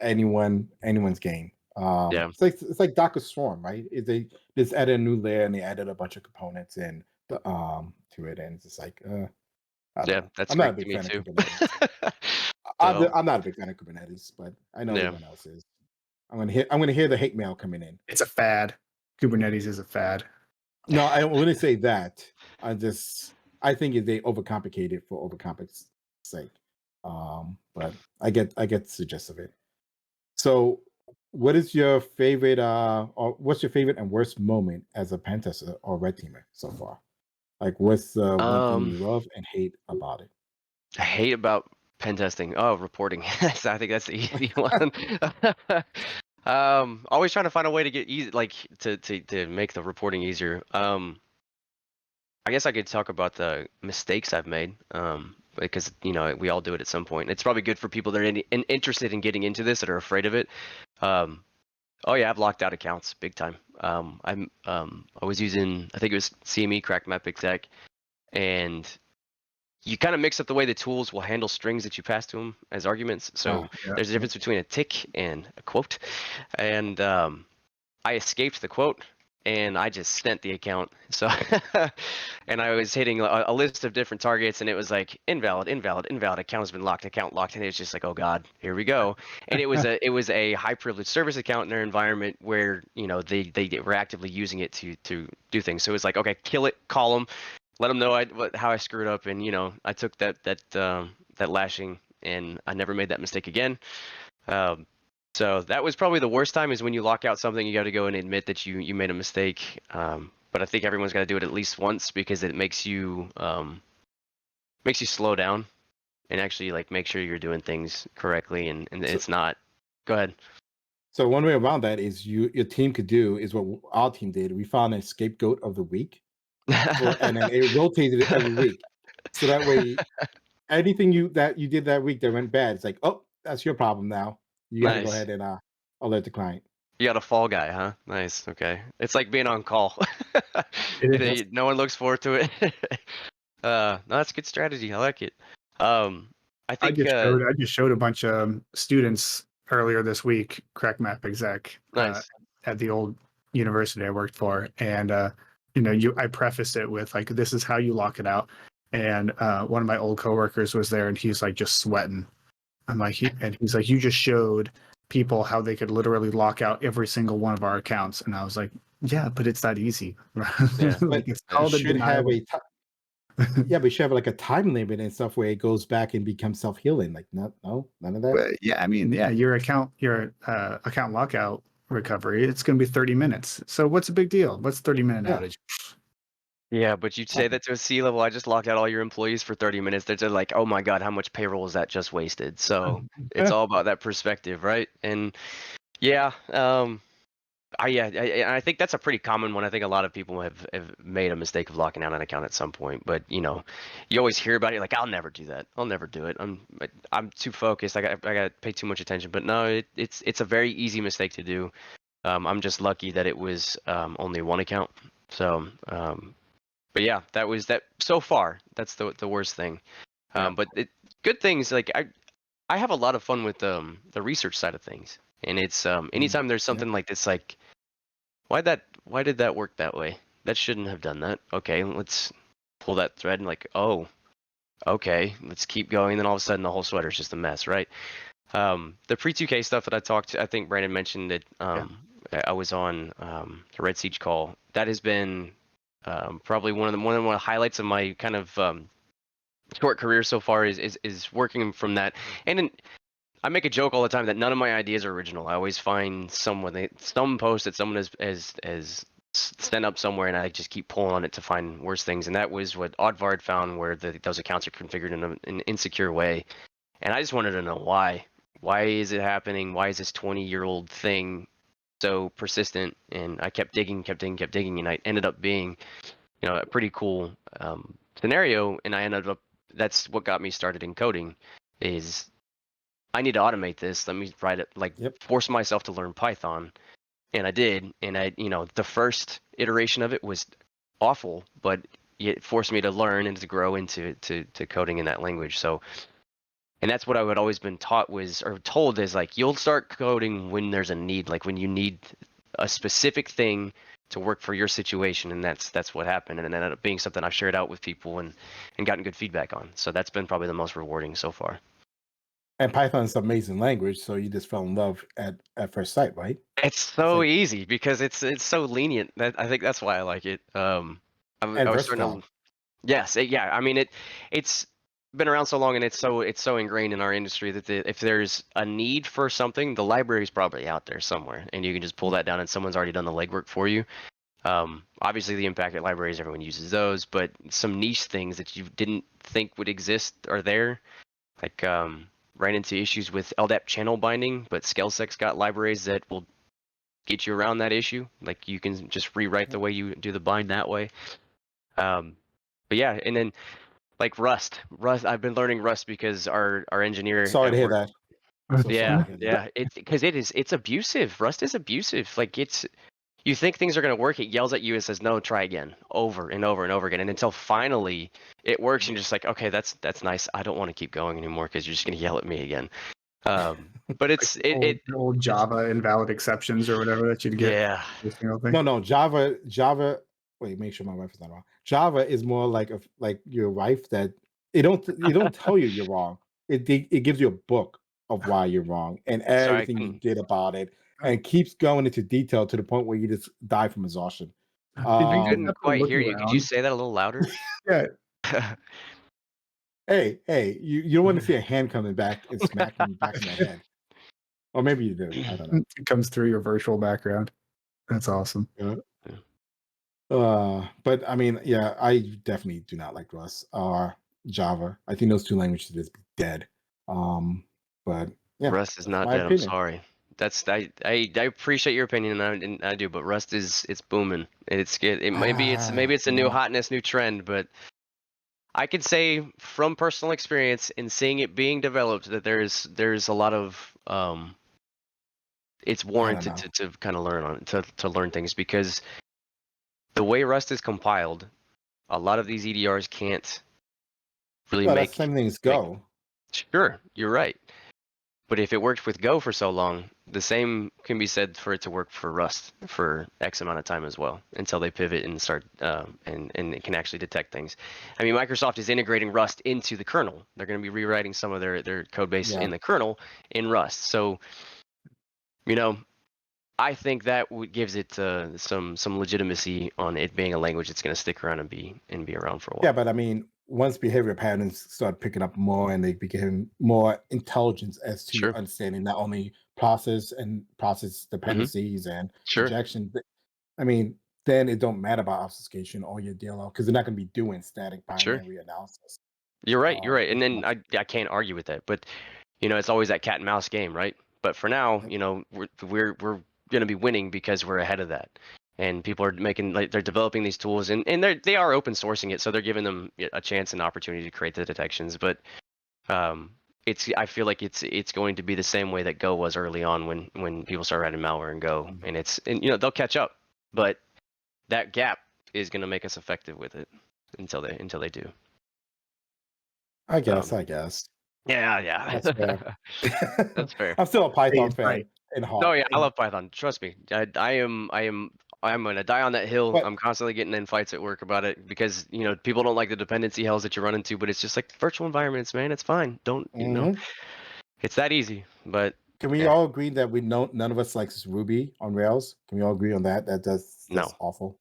anyone's game. Yeah. It's like Docker Swarm, right? They just added a new layer and they added a bunch of components in the to it, and it's just like I don't Yeah, know. that's I'm not a Greek to big me fan of too. Kubernetes. So I'm not a big fan of Kubernetes, but I know yeah. everyone else is. I'm gonna hear the hate mail coming in. It's a fad. Kubernetes is a fad. No, I wouldn't say that. I think they overcomplicate it for overcomplicate sake. But I get the gist of it. So what is your favorite or what's your favorite and worst moment as a pen tester or red teamer so far? Like what's the one thing you love and hate about it? I hate about pen testing. Oh, reporting. So I think that's the easy one. Always trying to find a way to get easy, like to make the reporting easier. I guess I could talk about the mistakes I've made. Because we all do it at some point. It's probably good for people that are interested in getting into this that are afraid of it. Oh yeah, I've locked out accounts big time. I was using, I think it was CME Cracked Map Exec, and you kind of mix up the way the tools will handle strings that you pass to them as arguments. So Yeah. there's a difference between a tick and a quote. And I escaped the quote and I just sent the account. So, and I was hitting a list of different targets and it was like invalid, invalid, invalid, account has been locked, account locked. And it was just like, oh God, here we go. And it was a high privileged service account in their environment where, they were actively using it to do things. So it was like, okay, kill it, call them, let them know how I screwed up. And, I took that lashing and I never made that mistake again. So that was probably the worst time, is when you lock out something, you got to go and admit that you made a mistake. But I think everyone's got to do it at least once, because it makes you slow down and actually like make sure you're doing things correctly and it's not. Go ahead. So one way around that is your team could do is what our team did. We found a scapegoat of the week, and then it rotated it every week. So that way, anything you did that week that went bad, it's like, oh, that's your problem now. You got to go Nice. ahead and alert the client. You got a fall guy, huh? Nice. Okay. It's like being on call. No one looks forward to it. No, that's a good strategy. I like it. I think I just showed a bunch of students earlier this week Crack Map Exec nice. at the old university I worked for, and I prefaced it with like, this is how you lock it out. And one of my old coworkers was there, and he's like just sweating. I'm like, he's like, you just showed people how they could literally lock out every single one of our accounts. And I was like, Yeah, but it's that easy. Yeah. Like But it's it called a should have denial. a yeah, but you should have like a time limit and stuff where it goes back and becomes self healing. Like no, none of that. Well, yeah, I mean, yeah, your account lockout recovery, it's going to be 30 minutes. So what's a big deal? What's 30-minute Yeah, outage? Yeah, but you'd say that to a C level. I just locked out all your employees for 30 minutes. They're just like, oh my God, how much payroll is that just wasted? So it's all about that perspective, right? And yeah, I think that's a pretty common one. I think a lot of people have made a mistake of locking out an account at some point. But you always hear about it. Like, I'll never do that. I'll never do it. I'm too focused. I got to pay too much attention. But no, it's a very easy mistake to do. I'm just lucky that it was only one account. So, but yeah, that was that. So far, that's the worst thing. Yeah. But good things. Like I have a lot of fun with the research side of things. And it's anytime there's yeah. something like this, like why did that work that way? That shouldn't have done that. Okay, let's pull that thread and like, oh, okay, let's keep going. Then all of a sudden the whole sweater's just a mess, right? The pre-2K stuff that I think Brandon mentioned that I was on the Red Siege call. That has been probably one of the highlights of my kind of short career so far is working from that. And I make a joke all the time that none of my ideas are original. I always find some post that someone has sent up somewhere, and I just keep pulling on it to find worse things. And that was what Oddvard found, where those accounts are configured in an insecure way. And I just wanted to know why. Why is it happening? Why is this 20-year-old thing so persistent? And I kept digging, and I ended up being, a pretty cool scenario. And I ended up. That's what got me started in coding. Is I need to automate this. Let me write it, like Yep. force myself to learn Python. And I did. And the first iteration of it was awful, but it forced me to learn and to grow into to coding in that language. So, and that's what I would always been taught or told is like, you'll start coding when there's a need, like when you need a specific thing to work for your situation. And that's what happened. And it ended up being something I've shared out with people and gotten good feedback on. So that's been probably the most rewarding so far. And Python is an amazing language, so you just fell in love at first sight, right? It's so like- easy because it's so lenient. I think that's why I like it. And I was starting versatile. to, yes, yeah. I mean it's been around so long and it's so ingrained in our industry that if there's a need for something, the library is probably out there somewhere, and you can just pull that down, and someone's already done the legwork for you. Obviously the impacted libraries, everyone uses those, but some niche things that you didn't think would exist are there. Like ran into issues with LDAP channel binding, but ScaleSec's got libraries that will get you around that issue. Like you can just rewrite the way you do the bind that way. But yeah, and then like Rust. I've been learning Rust because our engineer Sorry at to hear work. that. I'm so sorry Yeah, to hear that. yeah. It's abusive. Rust is abusive. Like you think things are gonna work, it yells at you and says no, try again, over and over and over again, and until finally it works, and you're just like, okay, that's nice. I don't want to keep going anymore because you're just gonna yell at me again. But Like the old Java invalid exceptions or whatever that you'd get. yeah. Every single thing. No, Java. Wait, make sure my wife is not wrong. Java is more like your wife that it don't tell you you're wrong. It gives you a book of why you're wrong and Sorry, I everything you couldn't. did about it, and keeps going into detail to the point where you just die from exhaustion. Did I you just couldn't have to quite look hear you. Could you around? say that a little louder? Yeah, Hey, you don't want to see a hand coming back and smacking you back in the head, or maybe you do. I don't know. it comes through your virtual background. That's awesome. Yeah. But I mean, yeah, I definitely do not like Rust or Java. I think those two languages is dead. But yeah, Rust is that's not my dead. I'm opinion. sorry. I appreciate your opinion, and I do. But Rust it's booming. It's good. Maybe it's a new Yeah, hotness, new trend. But I could say from personal experience in seeing it being developed that there's a lot of it's I don't warranted know. to kind of learn on to learn things, because the way Rust is compiled, a lot of these EDRs can't really Well, that's the same thing as make. Go. Sure, you're right. But if it worked with Go for so long, the same can be said for it to work for Rust for X amount of time as well, until they pivot and start and it can actually detect things. I mean, Microsoft is integrating Rust into the kernel. They're going to be rewriting some of their code base Yeah, in the kernel in Rust. So, you know, I think that gives it some legitimacy on it being a language that's going to stick around and be around for a while. Yeah, but I mean, once behavior patterns start picking up more and they become more intelligence as to Sure. understanding not only process dependencies and Sure. injection, I mean, then it don't matter about obfuscation or your dialogue because they're not going to be doing static Sure. binary analysis. You're right. You're right. And as then much. I can't argue with that. But it's always that cat and mouse game, right? But for now, Yep. we're going to be winning because we're ahead of that. And people are making like they're developing these tools and they are open sourcing it, so they're giving them a chance and opportunity to create the detections. But I feel like it's going to be the same way that Go was early on when people start writing malware in Go, and they'll catch up, but that gap is going to make us effective with it until they do. I guess. Yeah. That's fair. That's fair. I'm still a Hey, Python it's fan right. in No, heart. yeah, I love Python. Trust me. I'm gonna die on that hill. But I'm constantly getting in fights at work about it because people don't like the dependency hells that you run into, but it's just like virtual environments, man. It's fine. Don't mhm. it's that easy. But Can we yeah, all agree that we know none of us likes Ruby on Rails? Can we all agree on that? That's no, awful.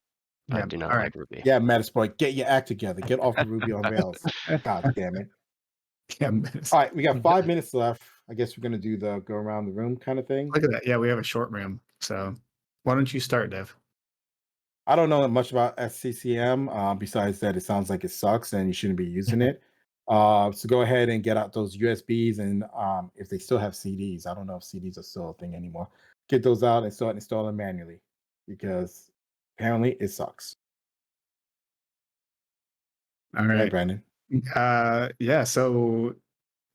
I Yeah. do not All right. like Ruby. Yeah, Metasploit, get your act together. Get off of Ruby on Rails. God damn it. Yeah. All right, we got 5 minutes left. I guess we're gonna do the go around the room kind of thing. Look at that. Yeah, we have a short room. So why don't you start, Dev? I don't know much about SCCM, besides that it sounds like it sucks and you shouldn't be using it. So go ahead and get out those USBs and if they still have CDs, I don't know if CDs are still a thing anymore. Get those out and start installing manually because apparently it sucks. All Hey, right. Brandon. Yeah. So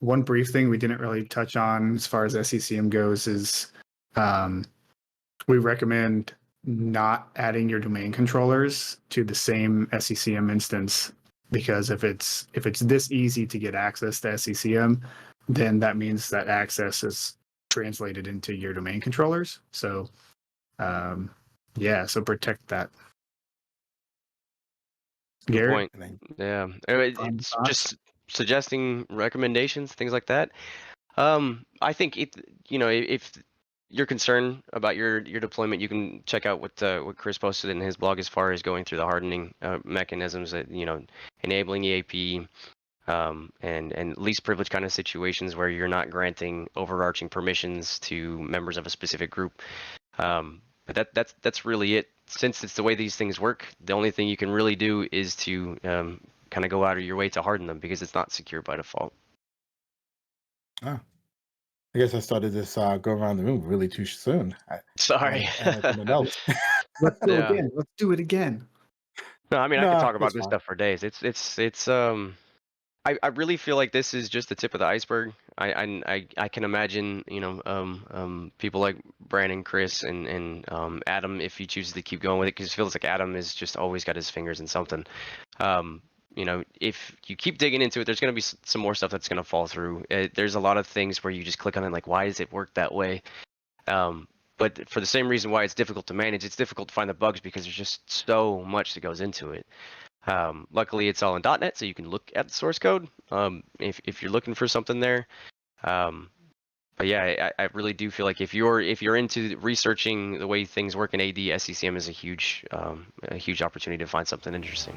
one brief thing we didn't really touch on as far as SCCM goes is um, we recommend not adding your domain controllers to the same SCCM instance because if it's this easy to get access to SCCM, then that means that access is translated into your domain controllers. So yeah, so protect that. Good Garrett, point. And then, Yeah, final it's thoughts? just suggesting recommendations, things like that. I think if you're concerned about your deployment, you can check out what Chris posted in his blog as far as going through the hardening mechanisms that enabling EAP, and least privilege kind of situations where you're not granting overarching permissions to members of a specific group. But that's really it. Since it's the way these things work, the only thing you can really do is to kind of go out of your way to harden them because it's not secure by default. I guess I started this go around the room really too soon. I Sorry. had it in the notes. Let's go Yeah. again. Let's do it again. No, I mean I could Nah, talk about it's this fine. stuff for days. It's I really feel like this is just the tip of the iceberg. I can imagine people like Brandon, Chris, and Adam if he chooses to keep going with it because it feels like Adam is just always got his fingers in something. If you keep digging into it, there's going to be some more stuff that's going to fall through. There's a lot of things where you just click on it like, why does it work that way? But for the same reason why it's difficult to manage, it's difficult to find the bugs because there's just so much that goes into it. Luckily, it's all in .NET, so you can look at the source code if you're looking for something there. But yeah, I really do feel like if you're into researching the way things work in AD, SCCM is a huge opportunity to find something interesting.